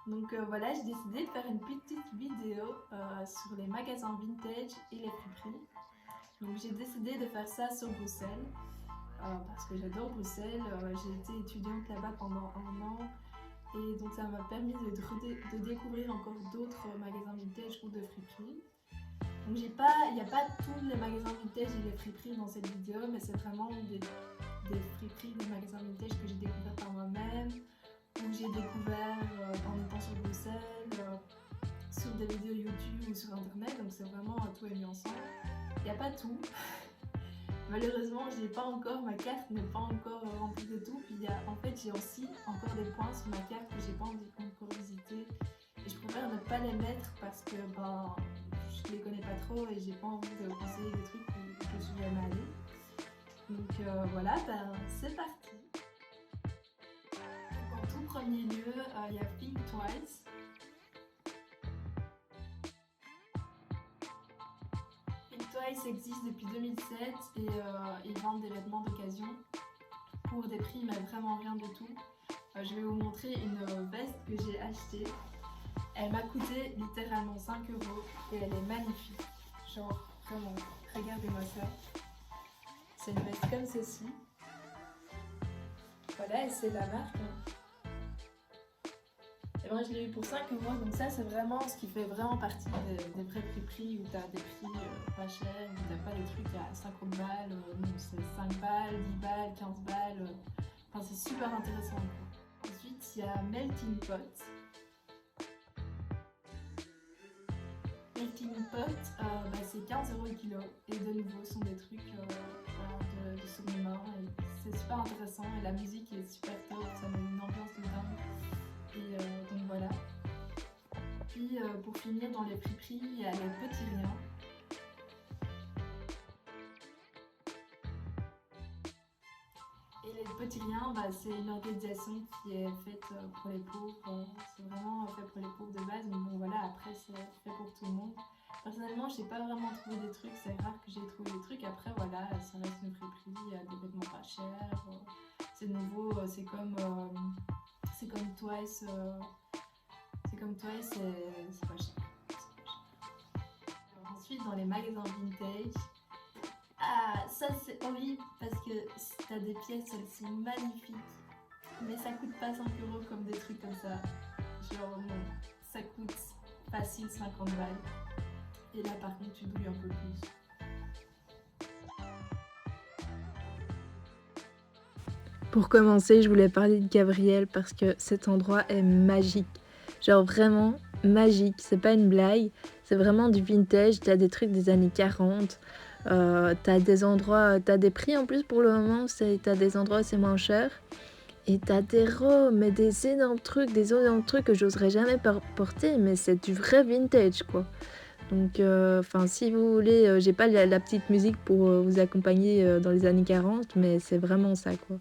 Donc voilà, j'ai décidé de faire une petite vidéo sur les magasins vintage et les friperies. Donc j'ai décidé de faire ça sur Bruxelles parce que j'adore Bruxelles. J'ai été étudiante là-bas pendant 1 an et donc ça m'a permis de découvrir encore d'autres magasins vintage ou de friperies. Donc il n'y a pas tous les magasins vintage et les friperies dans cette vidéo, mais c'est vraiment des friperies, des magasins vintage que j'ai découvert par moi-même, où j'ai découvert en étant sur Bruxelles, sur des vidéos YouTube ou sur internet, donc c'est vraiment tout est mis ensemble. Il n'y a pas tout. Malheureusement, ma carte n'est pas encore remplie de tout. Puis en fait, j'ai aussi encore des points sur ma carte que j'ai pas encore visité. Et je préfère ne pas les mettre parce que je les connais pas trop et j'ai pas envie de conseiller des trucs où je suis jamais allée. Donc voilà, c'est parti. Donc, en tout premier lieu, il y a Think Twice. Think Twice existe depuis 2007 et ils vendent des vêtements d'occasion pour des prix mais vraiment rien du tout. Je vais vous montrer une veste que j'ai achetée. Elle m'a coûté littéralement 5 € et elle est magnifique. Genre vraiment, regardez-moi ça. C'est une veste comme ceci. Voilà, et c'est la marque. Et moi je l'ai eu pour 5 €, donc ça c'est vraiment ce qui fait vraiment partie des vrais prix où tu as des prix pas chers, où tu n'as pas des trucs à 50 balles, non c'est 5 balles, 10 balles, 15 balles, enfin c'est super intéressant. Ensuite il y a Melting Pot. Melting Pot, c'est 15 € le kilo et de nouveau ce sont des trucs de seconde main et c'est super intéressant et la musique est super top, ça met une ambiance de dingue. Et donc voilà. Puis pour finir dans les friperies, il y a les Petits Riens. Et les Petits Riens, c'est une organisation qui est faite pour les pauvres. C'est vraiment fait pour les pauvres de base, mais bon voilà, après c'est fait pour tout le monde. Personnellement, j'ai pas vraiment trouvé des trucs, c'est rare que j'ai trouvé des trucs. Après voilà, ça reste une friperie, il y a des vêtements pas chers. C'est nouveau, c'est comme Twice. C'est comme Twice, c'est pas cher. Alors, ensuite, dans les magasins vintage, ça c'est horrible parce que t'as des pièces, elles sont magnifiques, mais ça coûte pas 5 € comme des trucs comme ça. Genre non, ça coûte facile 50 balles. Et là par contre, tu douilles un peu plus. Pour commencer, je voulais parler de Gabriel parce que cet endroit est magique. Genre vraiment magique, c'est pas une blague, c'est vraiment du vintage, t'as des trucs des années 40, t'as des endroits, t'as des prix en plus pour le moment, t'as des endroits c'est moins cher. Et t'as des robes, mais des énormes trucs que j'oserais jamais porter, mais c'est du vrai vintage quoi. Donc si vous voulez, j'ai pas la petite musique pour vous accompagner dans les années 40, mais c'est vraiment ça quoi.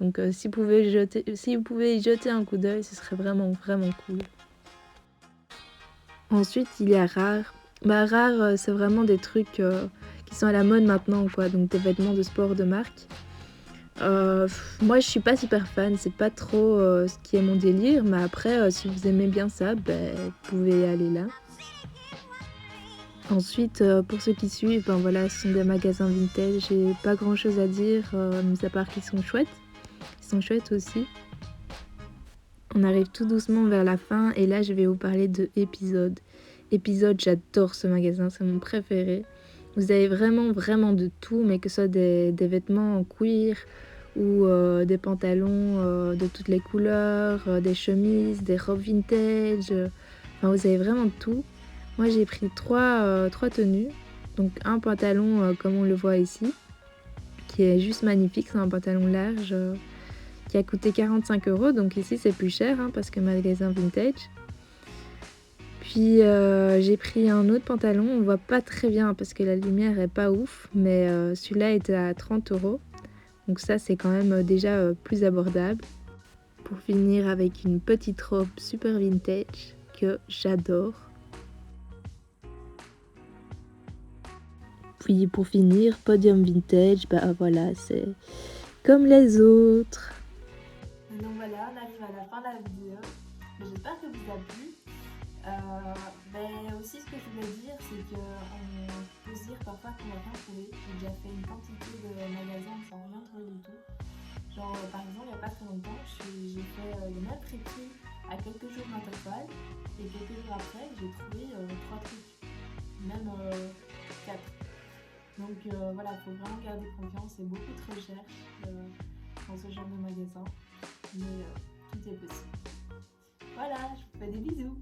Donc si vous pouvez y jeter un coup d'œil, ce serait vraiment, vraiment cool. Ensuite, il y a Rare. Rare, c'est vraiment des trucs qui sont à la mode maintenant, quoi. Donc des vêtements de sport de marque. Moi, je suis pas super fan, c'est pas trop ce qui est mon délire. Mais après, si vous aimez bien ça, vous pouvez aller là. Ensuite, pour ceux qui suivent, ce sont des magasins vintage. J'ai pas grand chose à dire, mis à part qu'ils sont chouettes. Ils sont chouettes aussi. On arrive tout doucement vers la fin et là je vais vous parler de Épisode. Épisode, j'adore ce magasin, c'est mon préféré. Vous avez vraiment vraiment de tout, mais que ce soit des vêtements en cuir ou des pantalons de toutes les couleurs, des chemises, des robes vintage. Vous avez vraiment de tout. Moi j'ai pris trois tenues. Donc un pantalon comme on le voit ici, qui est juste magnifique, c'est un pantalon large. Qui a coûté 45 €, donc ici c'est plus cher parce que magasin vintage. Puis j'ai pris un autre pantalon, on voit pas très bien parce que la lumière est pas ouf, mais celui-là était à 30 €, donc ça c'est quand même déjà plus abordable. Pour finir avec une petite robe super vintage que j'adore. Puis pour finir, podium vintage, voilà, c'est comme les autres. Et donc voilà, on arrive à la fin de la vidéo. j'espère que vous a plu. Aussi ce que je voulais dire, c'est qu'on peut se dire parfois qu'on va rien trouver. J'ai déjà fait une quantité de magasins sans rien trouver du tout. Genre par exemple il n'y a pas très longtemps, j'ai fait le même prix à quelques jours d'intervalle et quelques jours après j'ai trouvé 3 trucs, même 4. Donc voilà, il faut vraiment garder confiance, c'est beaucoup de recherche dans ce genre de magasin, mais tout est possible. Voilà, je vous fais des bisous.